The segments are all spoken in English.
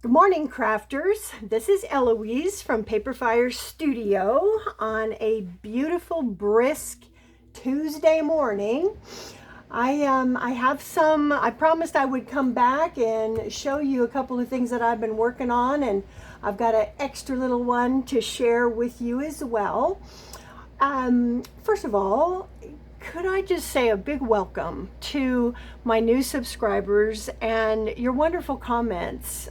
Good morning, crafters. This is Eloise from Paperfire Studio on a beautiful, brisk Tuesday morning. I promised I would come back and show you a couple of things that I've been working on, and I've got an extra little one to share with you as well. First of all, could I just say a big welcome to my new subscribers and your wonderful comments.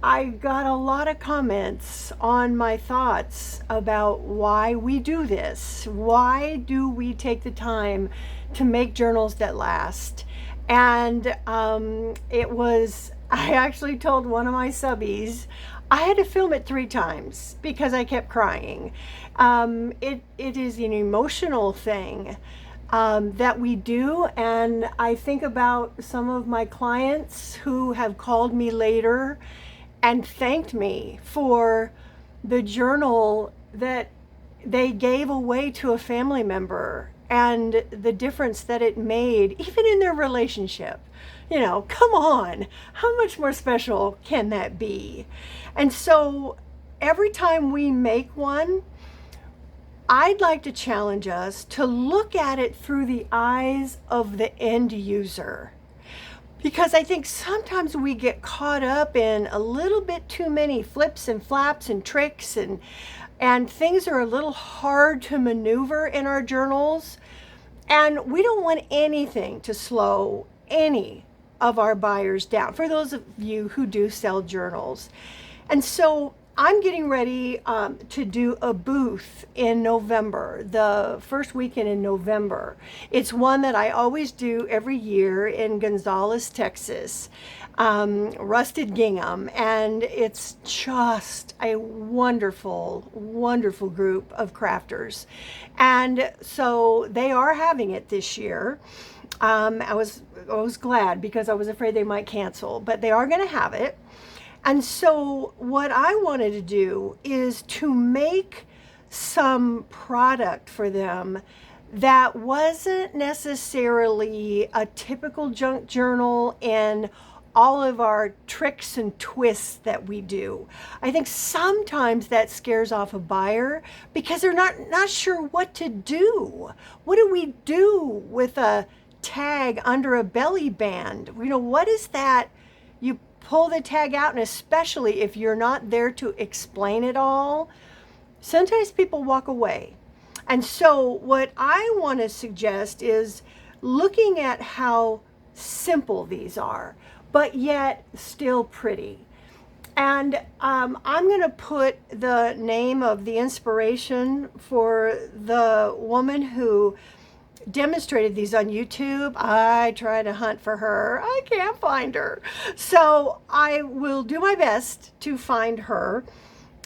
I got a lot of comments on my thoughts about why we do this. Why do we take the time to make journals that last? And I actually told one of my subbies, I had to film it 3 times because I kept crying. It is an emotional thing that we do. And I think about some of my clients who have called me later and thanked me for the journal that they gave away to a family member and the difference that it made, even in their relationship. Come on, how much more special can that be? And so every time we make one, I'd like to challenge us to look at it through the eyes of the end user. Because I think sometimes we get caught up in a little bit too many flips and flaps and tricks, and things are a little hard to maneuver in our journals. And we don't want anything to slow any of our buyers down, for those of you who do sell journals. And so I'm getting ready to do a booth in November, the first weekend in November. It's one that I always do every year in Gonzales, Texas, Rusted Gingham, and it's just a wonderful, wonderful group of crafters. And so they are having it this year. I was glad because I was afraid they might cancel, but they are going to have it. And so what I wanted to do is to make some product for them that wasn't necessarily a typical junk journal in all of our tricks and twists that we do. I think sometimes that scares off a buyer because they're not sure what to do. What do we do with a tag under a belly band? What is that? You pull the tag out, and especially if you're not there to explain it all, sometimes people walk away. And so what I want to suggest is looking at how simple these are, but yet still pretty. And I'm going to put the name of the inspiration for the woman who demonstrated these on YouTube. I try to hunt for her. I can't find her. So I will do my best to find her.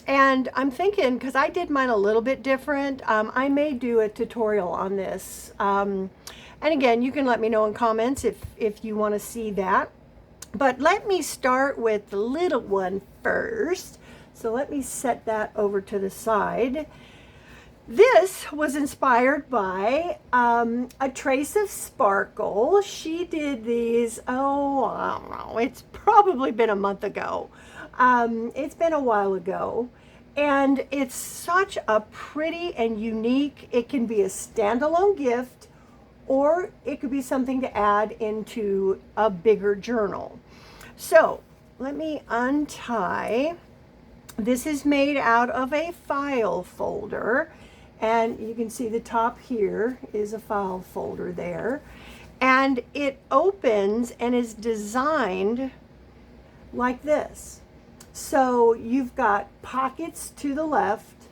And I'm thinking, because I did mine a little bit different, I may do a tutorial on this. And again, you can let me know in comments if you want to see that. But let me start with the little one first. So let me set that over to the side. This was inspired by a Trace of Sparkle. She did these, I don't know, it's probably been a month ago. It's been a while ago. And it's such a pretty and unique, it can be a standalone gift, or it could be something to add into a bigger journal. So let me untie. This is made out of a file folder. And you can see the top here is a file folder there. And it opens and is designed like this. So you've got pockets to the left,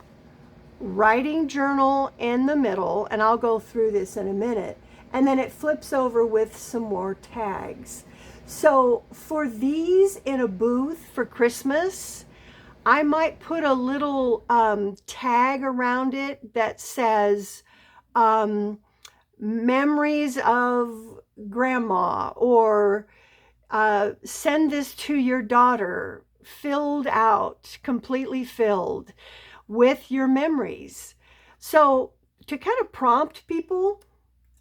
writing journal in the middle, and I'll go through this in a minute. And then it flips over with some more tags. So for these in a booth for Christmas, I might put a little tag around it that says memories of grandma, or send this to your daughter, filled out, completely filled with your memories. So to kind of prompt people,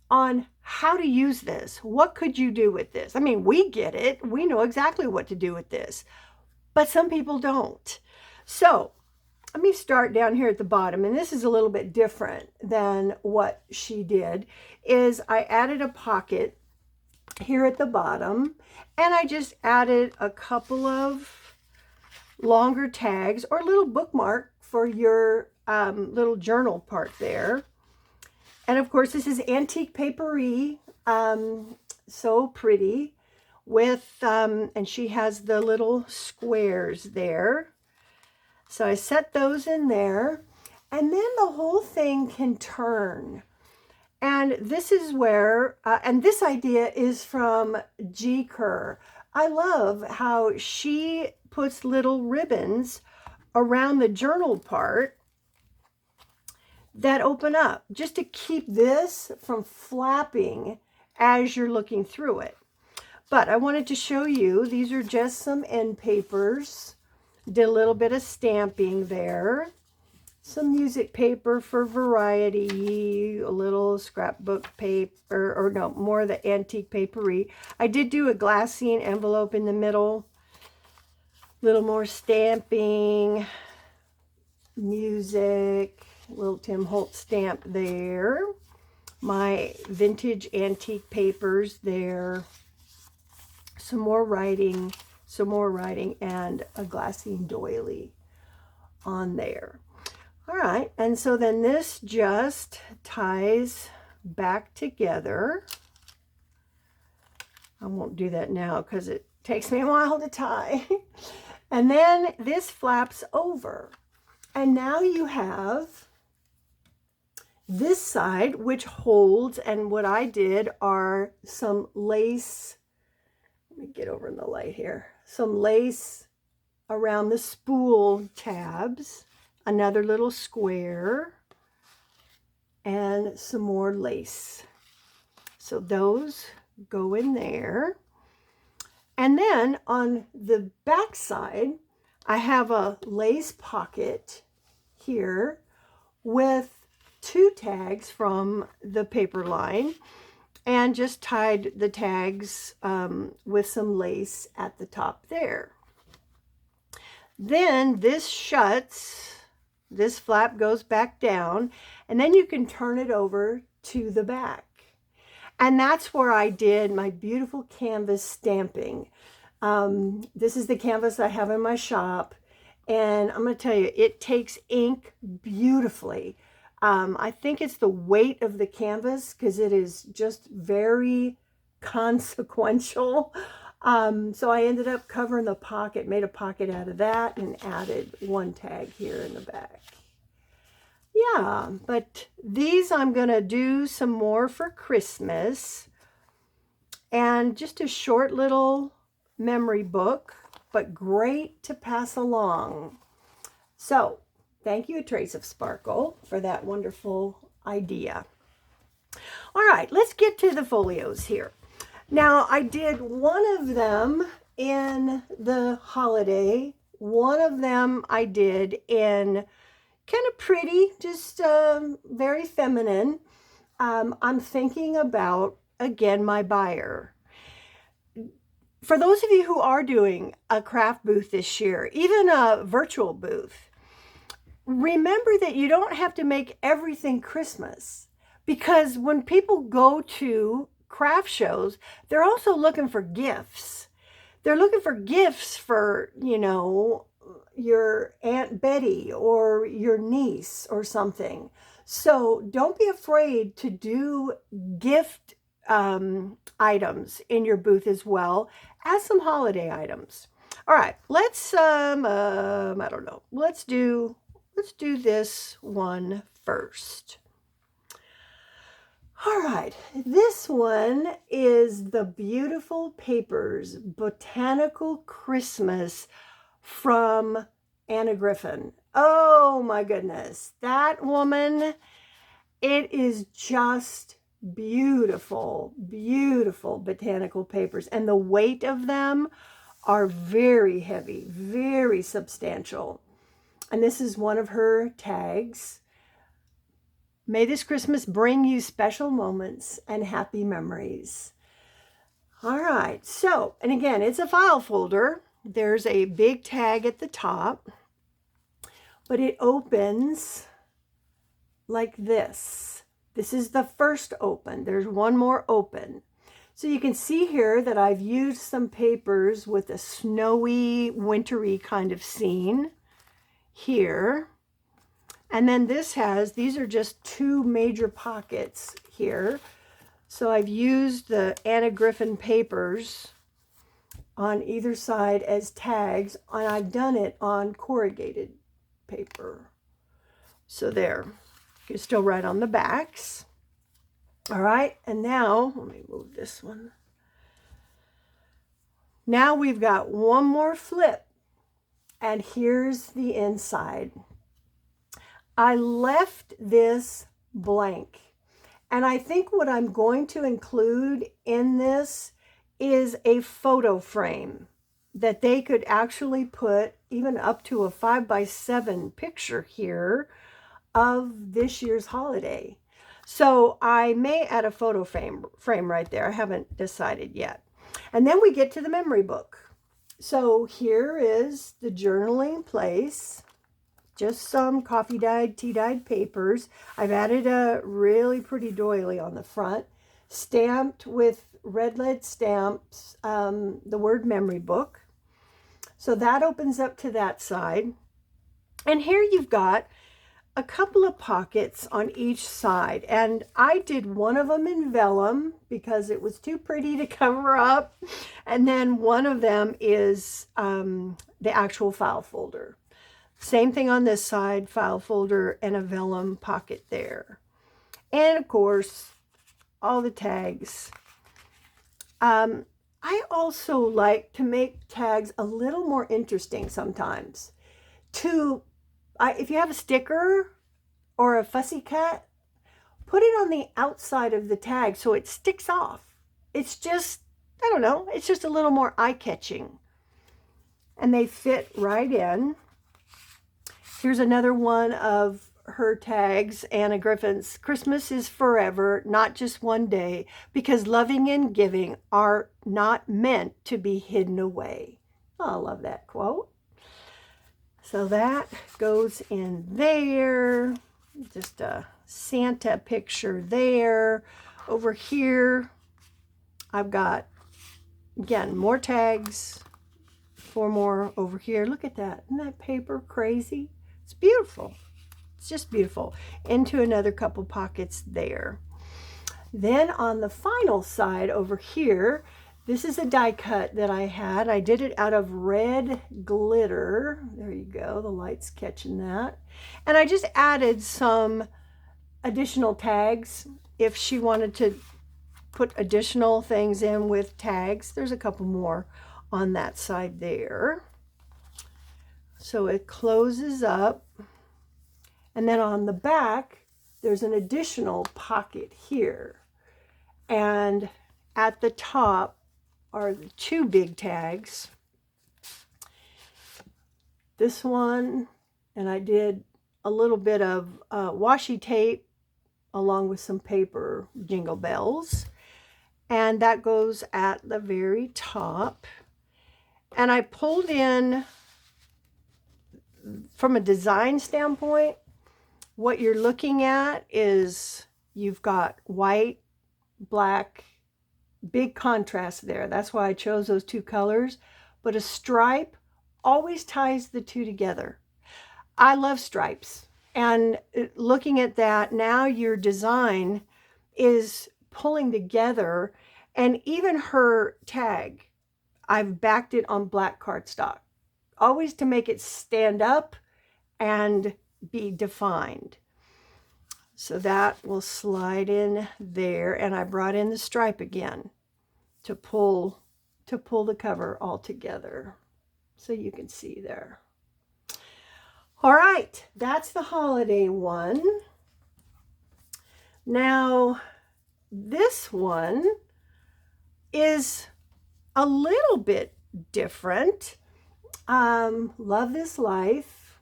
on how to use this. What could you do with this? I mean, we get it. We know exactly what to do with this, but some people don't. So let me start down here at the bottom, and this is a little bit different than what she did, is I added a pocket here at the bottom, and I just added a couple of longer tags or a little bookmark for your little journal part there. And of course, this is antique papery, so pretty with, and she has the little squares there. So I set those in there, and then the whole thing can turn. And this is where, and this idea is from G. Kerr. I love how she puts little ribbons around the journal part that open up just to keep this from flapping as you're looking through it. But I wanted to show you, these are just some end papers. Did a little bit of stamping there. Some music paper for variety, a little scrapbook paper, or no, more of the antique papery. I did do a glassine envelope in the middle. Little more stamping, music, little Tim Holtz stamp there. My vintage antique papers there. Some more writing, and a glassine doily on there. All right, and so then this just ties back together. I won't do that now because it takes me a while to tie. And then this flaps over. And now you have this side, which holds, and what I did are some lace. Let me get over in the light here. Some lace around the spool tabs, another little square, and some more lace. So those go in there. And then on the back side, I have a lace pocket here with 2 tags from the paper line, and just tied the tags with some lace at the top there. Then this shuts, this flap goes back down, and then you can turn it over to the back. And that's where I did my beautiful canvas stamping. This is the canvas I have in my shop, and I'm going to tell you, it takes ink beautifully. I think it's the weight of the canvas, because it is just very consequential. So I ended up covering the pocket, made a pocket out of that, and added 1 tag here in the back. Yeah, but these I'm going to do some more for Christmas. And just a short little memory book, but great to pass along. So thank you, A Trace of Sparkle, for that wonderful idea. All right, let's get to the folios here. Now, I did one of them in the holiday. One of them I did in kind of pretty, just very feminine. I'm thinking about, again, my buyer. For those of you who are doing a craft booth this year, even a virtual booth, remember that you don't have to make everything Christmas, because when people go to craft shows, they're also looking for gifts. They're looking for gifts for, you know, your Aunt Betty or your niece or something. So don't be afraid to do gift items in your booth as well as some holiday items. All right, let's I don't know. Let's do this one first. All right, this one is the Beautiful Papers Botanical Christmas from Anna Griffin. Oh my goodness, that woman, it is just beautiful, beautiful botanical papers, and the weight of them are very heavy, very substantial. And this is one of her tags. May this Christmas bring you special moments and happy memories. All right, so, and again, it's a file folder. There's a big tag at the top, but it opens like this. This is the first open. There's one more open. So you can see here that I've used some papers with a snowy, wintry kind of scene here. And then these are just two major pockets here. So I've used the Anna Griffin papers on either side as tags, and I've done it on corrugated paper. So there, you can still write on the backs. All right, and now, let me move this one. Now we've got one more flip, and here's the inside. I left this blank, and I think what I'm going to include in this is a photo frame that they could actually put even up to a 5x7 picture here of this year's holiday. So I may add a photo frame right there. I haven't decided yet. And then we get to the memory book. So here is the journaling place. Just some coffee dyed, tea dyed papers. I've added a really pretty doily on the front, stamped with red lead stamps, the word memory book. So that opens up to that side. And here you've got a couple of pockets on each side, and I did one of them in vellum because it was too pretty to cover up, and then one of them is the actual file folder. Same thing on this side, file folder and a vellum pocket there, and of course all the tags. I also like to make tags a little more interesting sometimes. If you have a sticker or a fussy cut, put it on the outside of the tag so it sticks off. It's just, I don't know, it's just a little more eye-catching. And they fit right in. Here's another one of her tags, Anna Griffin's. Christmas is forever, not just one day, because loving and giving are not meant to be hidden away. Oh, I love that quote. So that goes in there. Just a Santa picture there. Over here, I've got, again, more tags. 4 more over here. Look at that. Isn't that paper crazy? It's beautiful. It's just beautiful. Into another couple pockets there. Then on the final side over here, this is a die cut that I had. I did it out of red glitter. There you go. The light's catching that. And I just added some additional tags if she wanted to put additional things in with tags. There's a couple more on that side there. So it closes up. And then on the back, there's an additional pocket here. And at the top are the 2 big tags. This one, and I did a little bit of washi tape along with some paper jingle bells. And that goes at the very top. And I pulled in, from a design standpoint, what you're looking at is you've got white, black, big contrast there. That's why I chose those 2 colors. But a stripe always ties the 2 together. I love stripes. And looking at that, now your design is pulling together. And even her tag, I've backed it on black cardstock. Always to make it stand up and be defined. So that will slide in there. And I brought in the stripe again to pull the cover all together. So you can see there. All right, that's the holiday one. Now, this one is a little bit different. Love This Life.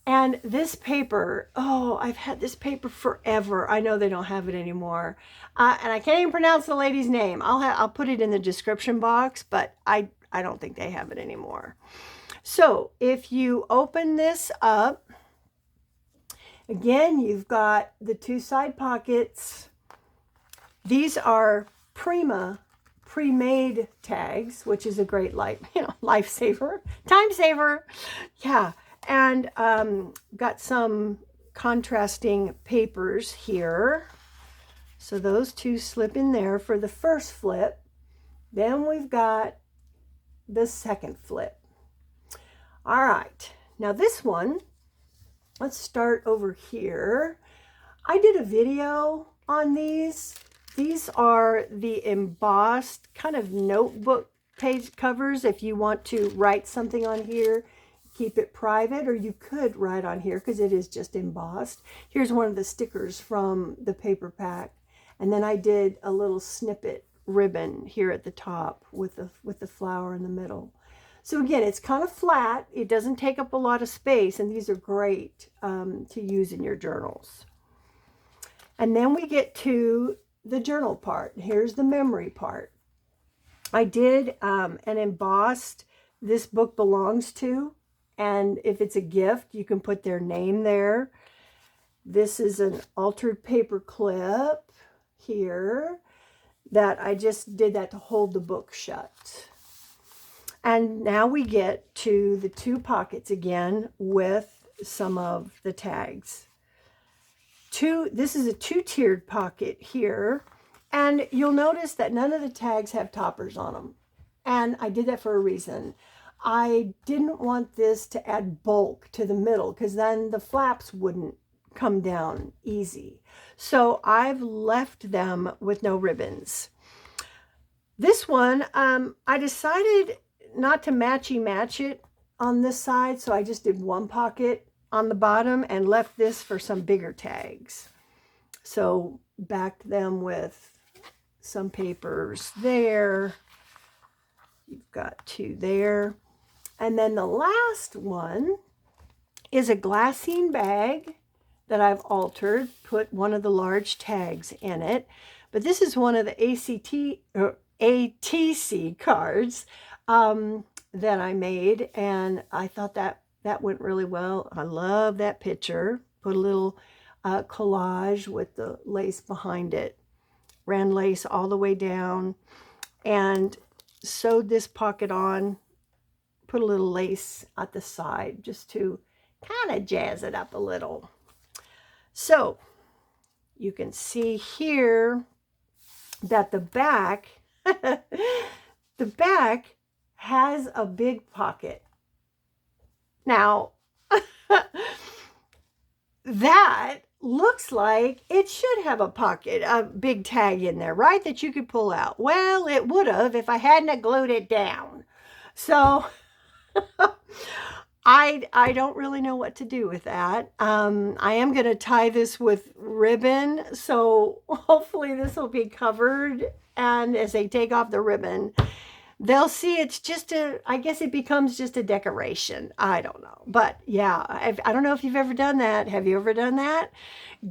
And this paper, oh, I've had this paper forever. I know they don't have it anymore. And I can't even pronounce the lady's name. I'll put it in the description box, but I don't think they have it anymore. So if you open this up, again, you've got the two side pockets. These are pre-made tags, which is a great lifesaver, time saver. Yeah. And got some contrasting papers here. So those two slip in there for the first flip. Then we've got the second flip. All right. Now this one, let's start over here. I did a video on these. These are the embossed kind of notebook page covers. If you want to write something on here, keep it private, or you could write on here because it is just embossed. Here's one of the stickers from the paper pack. And then I did a little snippet ribbon here at the top with the flower in the middle. So again, it's kind of flat. It doesn't take up a lot of space, and these are great to use in your journals. And then we get to the journal part. Here's the memory part. I did an embossed "This book belongs to," and if it's a gift, you can put their name there. This is an altered paper clip here that I just did that to hold the book shut. And now we get to the two pockets again with some of the tags. This is a two-tiered pocket here, and you'll notice that none of the tags have toppers on them. And I did that for a reason. I didn't want this to add bulk to the middle because then the flaps wouldn't come down easy. So I've left them with no ribbons. This one, I decided not to match it on this side, so I just did one pocket on the bottom and left this for some bigger tags. So backed them with some papers there. You've got two there. And then the last one is a glassine bag that I've altered, put one of the large tags in it. But this is one of the ATC cards that I made, and I thought that went really well. I love that picture. Put a little collage with the lace behind it. Ran lace all the way down and sewed this pocket on. Put a little lace at the side just to kind of jazz it up a little. So you can see here that the back has a big pocket. Now, that looks like it should have a pocket, a big tag in there, right? That you could pull out. Well, it would have if I hadn't glued it down. So I don't really know what to do with that. I am going to tie this with ribbon, so hopefully this will be covered, and as they take off the ribbon, they'll see it's just I guess it becomes just a decoration. I don't know. But yeah, I don't know if you've ever done that. Have you ever done that?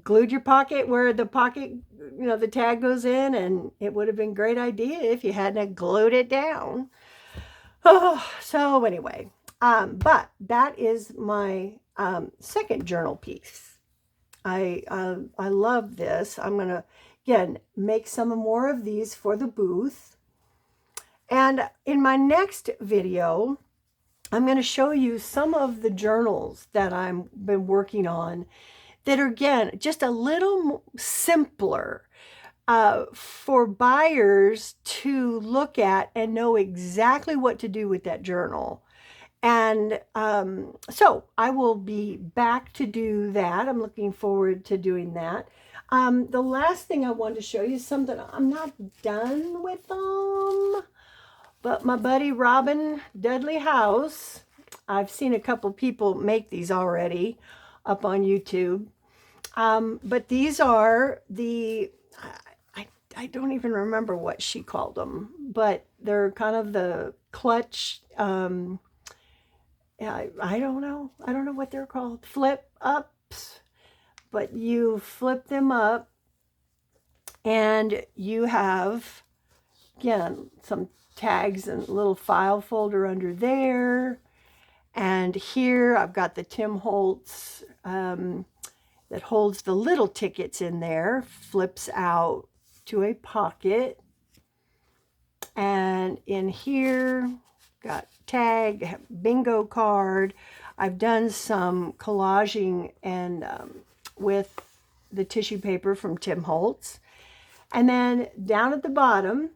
Glued your pocket where the pocket, the tag goes in, and it would have been a great idea if you hadn't glued it down. Oh, so anyway, but that is my second journal piece. I love this. I'm going to, again, make some more of these for the booth. And in my next video, I'm going to show you some of the journals that I've been working on that are, again, just a little simpler for buyers to look at and know exactly what to do with that journal. And so I will be back to do that. I'm looking forward to doing that. The last thing I wanted to show you is something I'm not done with them. But my buddy Robin Dudley House, I've seen a couple people make these already up on YouTube. But these are I don't even remember what she called them, but they're kind of the clutch I don't know. I don't know what they're called. Flip ups. But you flip them up and you have, again, some tags and a little file folder under there. And here I've got the Tim Holtz that holds the little tickets in there, flips out to a pocket. And in here, got tag, bingo card. I've done some collaging and with the tissue paper from Tim Holtz. And then down at the bottom,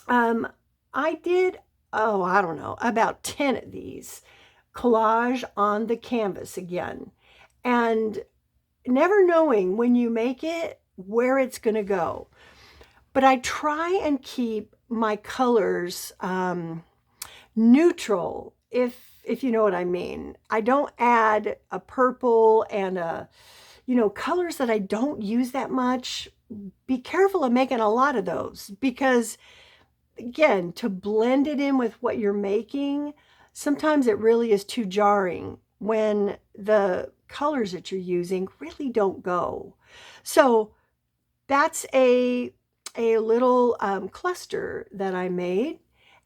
I did, oh, I don't know, about 10 of these collage on the canvas again. And never knowing when you make it where it's going to go. But I try and keep my colors neutral, if you know what I mean. I don't add a purple and a, colors that I don't use that much. Be careful of making a lot of those because, again, to blend it in with what you're making, sometimes it really is too jarring when the colors that you're using really don't go. So that's a little cluster that I made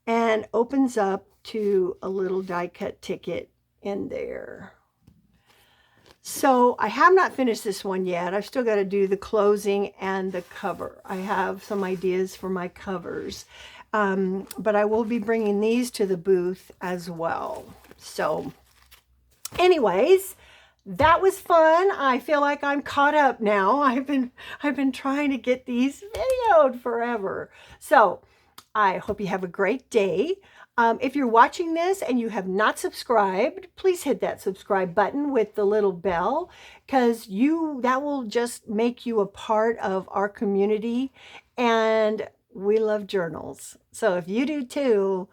and opens up to a little die cut ticket in there. So I have not finished this one yet. I've still got to do the closing and the cover. I have some ideas for my covers, but I will be bringing these to the booth as well. So anyways, that was fun. I feel like I'm caught up now. I've been trying to get these videoed forever. So I hope you have a great day. If you're watching this and you have not subscribed, please hit that subscribe button with the little bell because that will just make you a part of our community, and we love journals. So if you do too,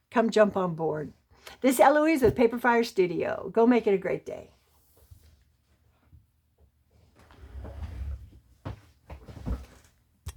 come jump on board. This is Eloise with Paperfire Studio. Go make it a great day.